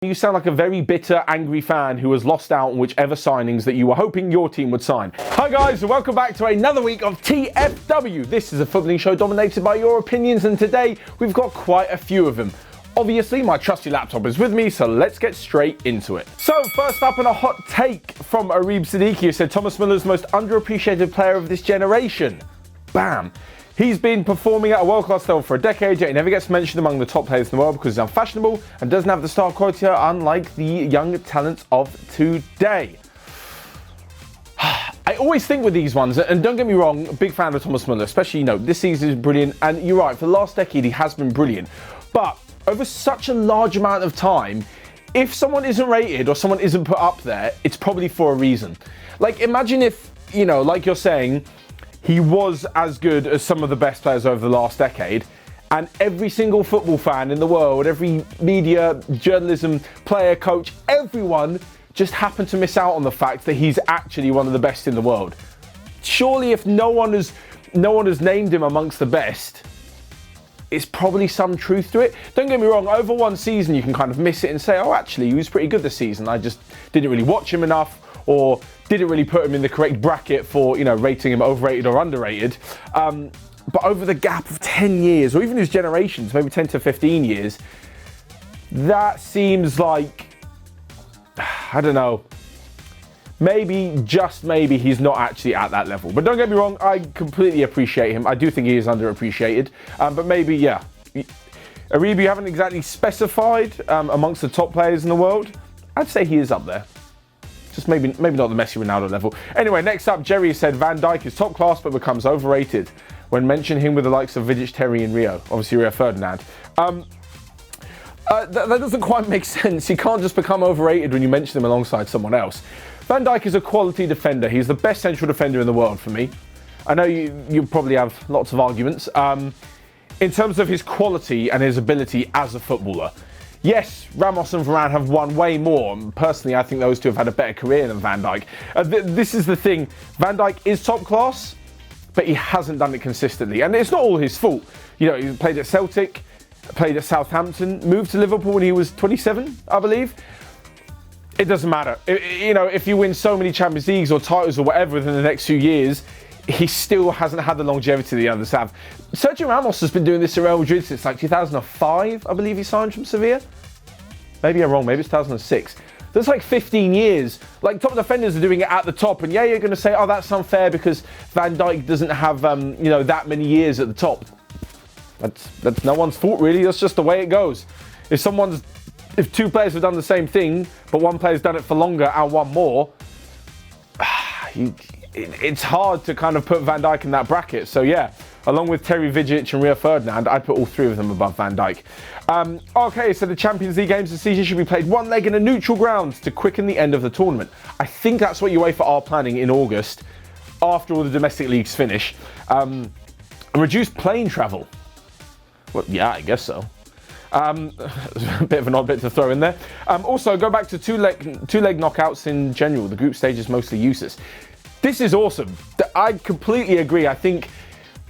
You sound like a very bitter, angry fan who has lost out on whichever signings that you were hoping your team would sign. Hi guys, and welcome back to another week of TFW. This is a footballing show dominated by your opinions, and today we've got quite a few of them. Obviously, my trusty laptop is with me, so let's get straight into it. So, first up, in a hot take from Arib Siddiqui, who said Thomas Muller's most underappreciated player of this generation. Bam. He's been performing at a world-class level for a decade, yet he never gets mentioned among the top players in the world because he's unfashionable and doesn't have the star quality, unlike the young talents of today. I always think with these ones, and don't get me wrong, a big fan of Thomas Muller, especially, this season is brilliant, and you're right, for the last decade he has been brilliant. But over such a large amount of time, if someone isn't rated or someone isn't put up there, it's probably for a reason. Like, imagine if, like you're saying, he was as good as some of the best players over the last decade, and every single football fan in the world, every media, journalism, player, coach, everyone just happened to miss out on the fact that he's actually one of the best in the world. Surely if no one has named him amongst the best, it's probably some truth to it. Don't get me wrong, over one season you can kind of miss it and say, oh, actually, he was pretty good this season. I just didn't really watch him enough, or didn't really put him in the correct bracket for, rating him overrated or underrated. But over the gap of 10 years, or even his generations, maybe 10 to 15 years, that seems like, I don't know, just maybe he's not actually at that level. But don't get me wrong, I completely appreciate him. I do think he is underappreciated. But maybe, yeah. Aribi, you haven't exactly specified amongst the top players in the world. I'd say he is up there. Just maybe not the Messi Ronaldo level. Anyway, next up, Jerry said Van Dijk is top class but becomes overrated when mentioning him with the likes of Vidic, Terry and Rio. Obviously Rio Ferdinand. That doesn't quite make sense. You can't just become overrated when you mention him alongside someone else. Van Dijk is a quality defender. He's the best central defender in the world for me. I know you probably have lots of arguments. In terms of his quality and his ability as a footballer. Yes, Ramos and Varane have won way more. Personally, I think those two have had a better career than Van Dijk. This is the thing. Van Dijk is top class, but he hasn't done it consistently. And it's not all his fault. He played at Celtic, played at Southampton, moved to Liverpool when he was 27, I believe. It doesn't matter. If you win so many Champions Leagues or titles or whatever within the next few years, he still hasn't had the longevity the others have. Sergio Ramos has been doing this at Real Madrid since like 2005, I believe he signed from Sevilla. Maybe I'm wrong, maybe it's 2006. That's like 15 years. Like, top defenders are doing it at the top, and yeah, you're going to say, oh, that's unfair because Van Dijk doesn't have, that many years at the top. That's no one's fault, really. That's just the way it goes. If two players have done the same thing, but one player's done it for longer and one more, it's hard to kind of put Van Dijk in that bracket. So yeah, along with Terry, Vidic and Rio Ferdinand, I'd put all three of them above Van Dijk. Okay, so the Champions League games this season should be played one leg in a neutral ground to quicken the end of the tournament. I think that's what UEFA are planning in August, after all the domestic leagues finish. And reduce plane travel. Well, yeah, I guess so. A bit of an odd bit to throw in there. Also, go back to two-leg knockouts in general. The group stage is mostly useless. This is awesome. I completely agree. I think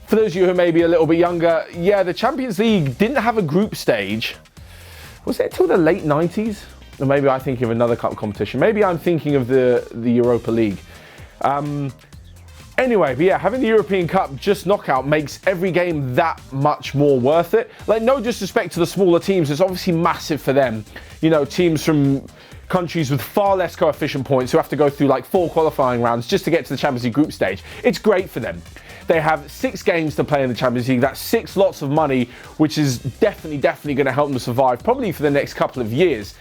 for those of you who may be a little bit younger, yeah, the Champions League didn't have a group stage. Was it until the late 90s? Or maybe I'm thinking of another cup competition. Maybe I'm thinking of the Europa League. Anyway, but yeah, having the European Cup just knockout makes every game that much more worth it. Like, no disrespect to the smaller teams, it's obviously massive for them. Teams from countries with far less coefficient points who have to go through like 4 qualifying rounds just to get to the Champions League group stage. It's great for them. They have 6 games to play in the Champions League. That's 6 lots of money, which is definitely going to help them survive, probably for the next couple of years.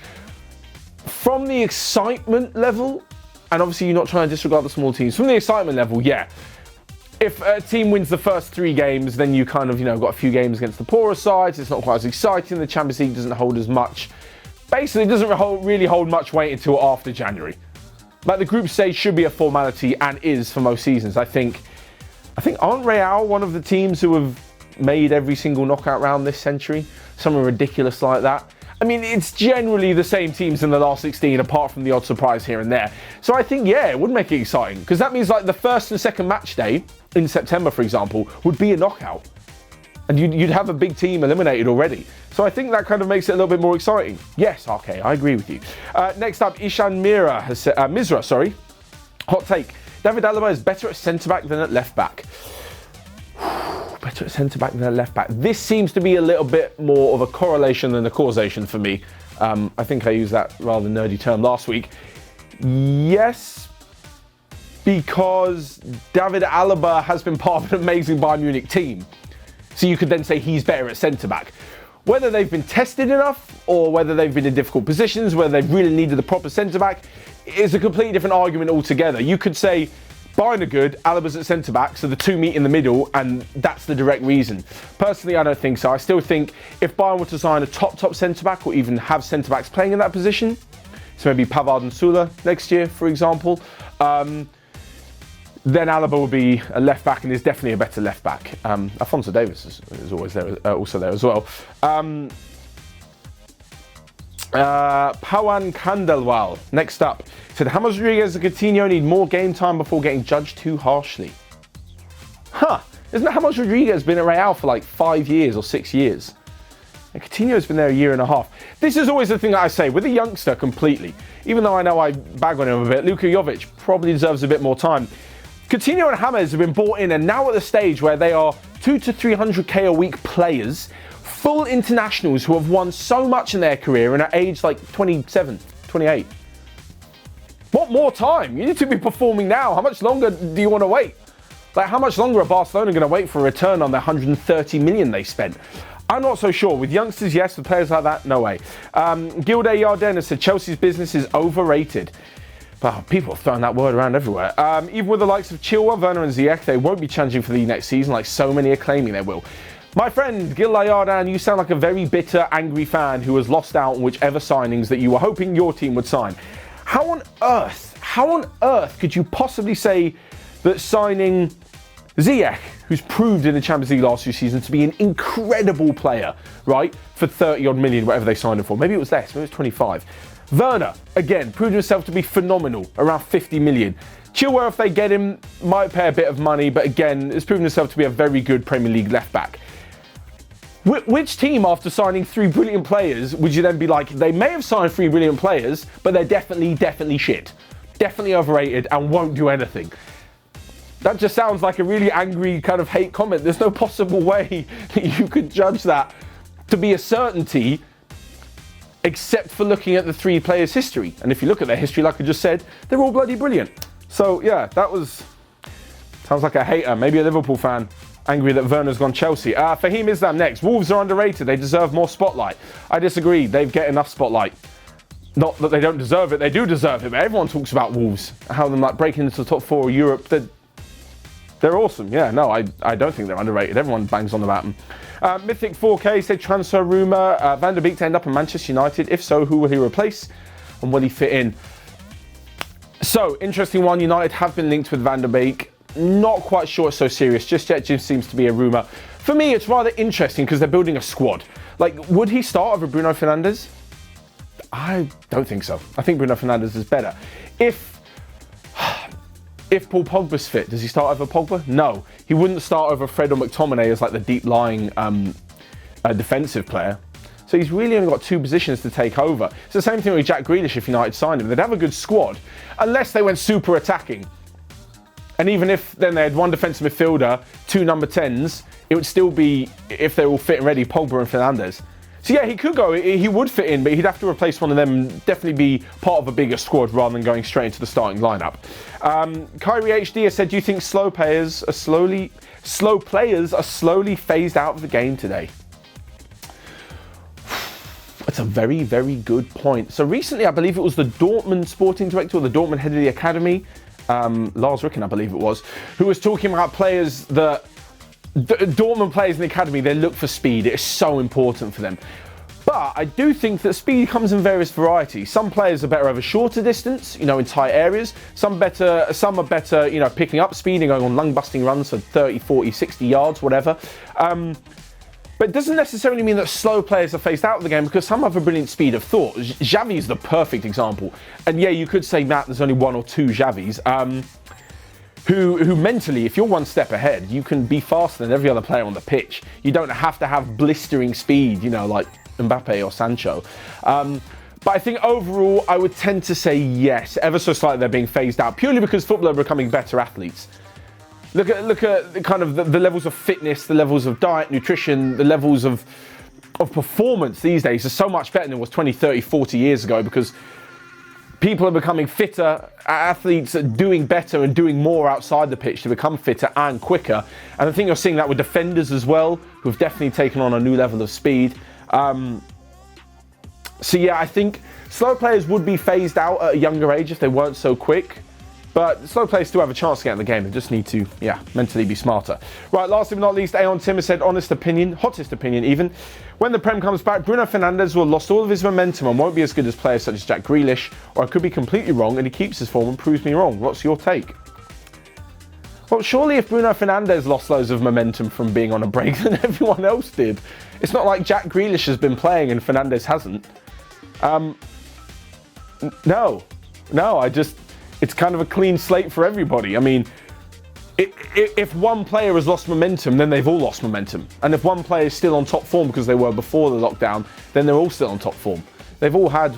From the excitement level, and obviously you're not trying to disregard the small teams, from the excitement level, yeah. If a team wins the first 3 games, then you kind of, got a few games against the poorer sides. It's not quite as exciting. The Champions League doesn't hold as much. Basically, it doesn't really hold much weight until after January. Like, the group stage should be a formality and is for most seasons. I think aren't Real one of the teams who have made every single knockout round this century? Something ridiculous like that. I mean, it's generally the same teams in the last 16, apart from the odd surprise here and there. So I think, yeah, it would make it exciting. Because that means, like, the first and second match day in September, for example, would be a knockout. and you'd have a big team eliminated already. So I think that kind of makes it a little bit more exciting. Yes, RK, I agree with you. Next up, Ishan Misra, sorry. Hot take. David Alaba is better at centre-back than at left-back. Better at centre-back than at left-back. This seems to be a little bit more of a correlation than a causation for me. I think I used that rather nerdy term last week. Yes, because David Alaba has been part of an amazing Bayern Munich team. So you could then say he's better at centre-back. Whether they've been tested enough or whether they've been in difficult positions, whether they've really needed the proper centre-back, is a completely different argument altogether. You could say Bayern are good, Alaba's at centre-back, so the two meet in the middle, and that's the direct reason. Personally, I don't think so. I still think if Bayern were to sign a top centre-back or even have centre-backs playing in that position, so maybe Pavard and Muller next year, for example, then Alaba will be a left back and is definitely a better left back. Alphonso Davies is always there, also there as well. Pawan Kandelwal, next up, said James Rodriguez and Coutinho need more game time before getting judged too harshly. Isn't James Rodriguez been at Real for like 5 years or 6 years? And Coutinho's been there a year and a half. This is always the thing that I say with a youngster completely. Even though I know I bag on him a bit, Luka Jovic probably deserves a bit more time. Coutinho and James have been brought in and now at the stage where they are 200 to 300k a week players, full internationals who have won so much in their career and are aged like 27, 28. What more time? You need to be performing now. How much longer do you want to wait? Like, how much longer are Barcelona going to wait for a return on the 130 million they spent? I'm not so sure. With youngsters, yes. With players like that, no way. Gilday Yarden has said Chelsea's business is overrated. Well, people have thrown that word around everywhere. Even with the likes of Chilwell, Werner and Ziyech, they won't be challenging for the next season like so many are claiming they will. My friend, Gilday Yarden, you sound like a very bitter, angry fan who has lost out on whichever signings that you were hoping your team would sign. How on earth could you possibly say that signing Ziyech, who's proved in the Champions League last few seasons to be an incredible player, right, for 30 odd million, whatever they signed him for, maybe it was less, maybe it was 25. Werner, again, proved himself to be phenomenal, around 50 million. Chilwell, if they get him, might pay a bit of money, but again, has proven himself to be a very good Premier League left back. Which team, after signing 3 brilliant players, would you then be like, they may have signed 3 brilliant players, but they're definitely shit. Definitely overrated and won't do anything. That just sounds like a really angry kind of hate comment. There's no possible way that you could judge that to be a certainty except for looking at the 3 players' history. And if you look at their history, like I just said, they're all bloody brilliant. So yeah, that was... sounds like a hater, maybe a Liverpool fan. Angry that Werner's gone Chelsea. Fahim Islam next. Wolves are underrated. They deserve more spotlight. I disagree. They get enough spotlight. Not that they don't deserve it. They do deserve it. But everyone talks about Wolves. How them like breaking into the top 4 of Europe. They're awesome. Yeah, no, I don't think they're underrated. Everyone bangs on about them. Mythic 4K said transfer rumour. Van der Beek to end up in Manchester United. If so, who will he replace? And will he fit in? So, interesting one. United have been linked with Van der Beek. Not quite sure it's so serious just yet. Just seems to be a rumour. For me, it's rather interesting because they're building a squad. Like, would he start over Bruno Fernandes? I don't think so. I think Bruno Fernandes is better. If Paul Pogba's fit, does he start over Pogba? No. He wouldn't start over Fred or McTominay as like the deep-lying defensive player. So he's really only got 2 positions to take over. It's the same thing with Jack Grealish if United signed him. They'd have a good squad unless they went super attacking. And even if then they had 1 defensive midfielder, 2 number 10s, it would still be, if they're all fit and ready, Pogba and Fernandes. So yeah, he could go, he would fit in, but he'd have to replace one of them, definitely be part of a bigger squad rather than going straight into the starting lineup. Kyrie HD has said, do you think slow players are slowly phased out of the game today? That's a very, very good point. So recently, I believe it was the Dortmund sporting director or the Dortmund head of the academy, Lars Ricken, I believe it was, who was talking about players that Dortmund players in the academy, they look for speed. It is so important for them. But I do think that speed comes in various varieties. Some players are better over shorter distance, in tight areas. Some are better, picking up speed and going on lung-busting runs for 30, 40, 60 yards, whatever. But it doesn't necessarily mean that slow players are phased out of the game because some have a brilliant speed of thought. Xavi is the perfect example. And yeah, you could say, Matt, there's only 1 or 2 Xavis. who mentally, if you're one step ahead, you can be faster than every other player on the pitch. You don't have to have blistering speed, you know, like Mbappe or Sancho. But I think overall, I would tend to say yes, ever so slightly they're being phased out, purely because football are becoming better athletes. Look at kind of the levels of fitness, the levels of diet, nutrition, the levels of performance these days are so much better than it was 20, 30, 40 years ago, because people are becoming fitter, athletes are doing better and doing more outside the pitch to become fitter and quicker. And I think you're seeing that with defenders as well, who've definitely taken on a new level of speed. So yeah, I think slow players would be phased out at a younger age if they weren't so quick. But slow players still have a chance to get in the game. They just need to, yeah, mentally be smarter. Right, last but not least, Aeon Tim has said, honest opinion, hottest opinion even. When the Prem comes back, Bruno Fernandes will have lost all of his momentum and won't be as good as players such as Jack Grealish, or I could be completely wrong and he keeps his form and proves me wrong. What's your take? Well, surely if Bruno Fernandes lost loads of momentum from being on a break, then everyone else did. It's not like Jack Grealish has been playing and Fernandes hasn't. No, it's kind of a clean slate for everybody. I mean, if one player has lost momentum, then they've all lost momentum. And if one player is still on top form because they were before the lockdown, then they're all still on top form. They've all had,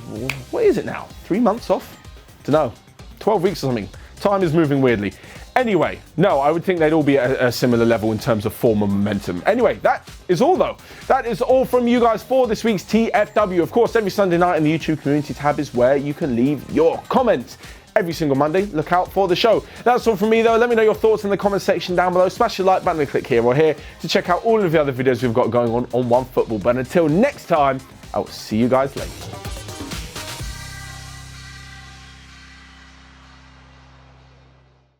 what is it now? 3 months off? Dunno, 12 weeks or something. Time is moving weirdly. Anyway, no, I would think they'd all be at a similar level in terms of form and momentum. Anyway, that is all though. That is all from you guys for this week's TFW. Of course, every Sunday night in the YouTube community tab is where you can leave your comments. Every single Monday, look out for the show. That's all from me though. Let me know your thoughts in the comment section down below. Smash the like button and click here or here to check out all of the other videos we've got going on Onefootball. But until next time, I will see you guys later.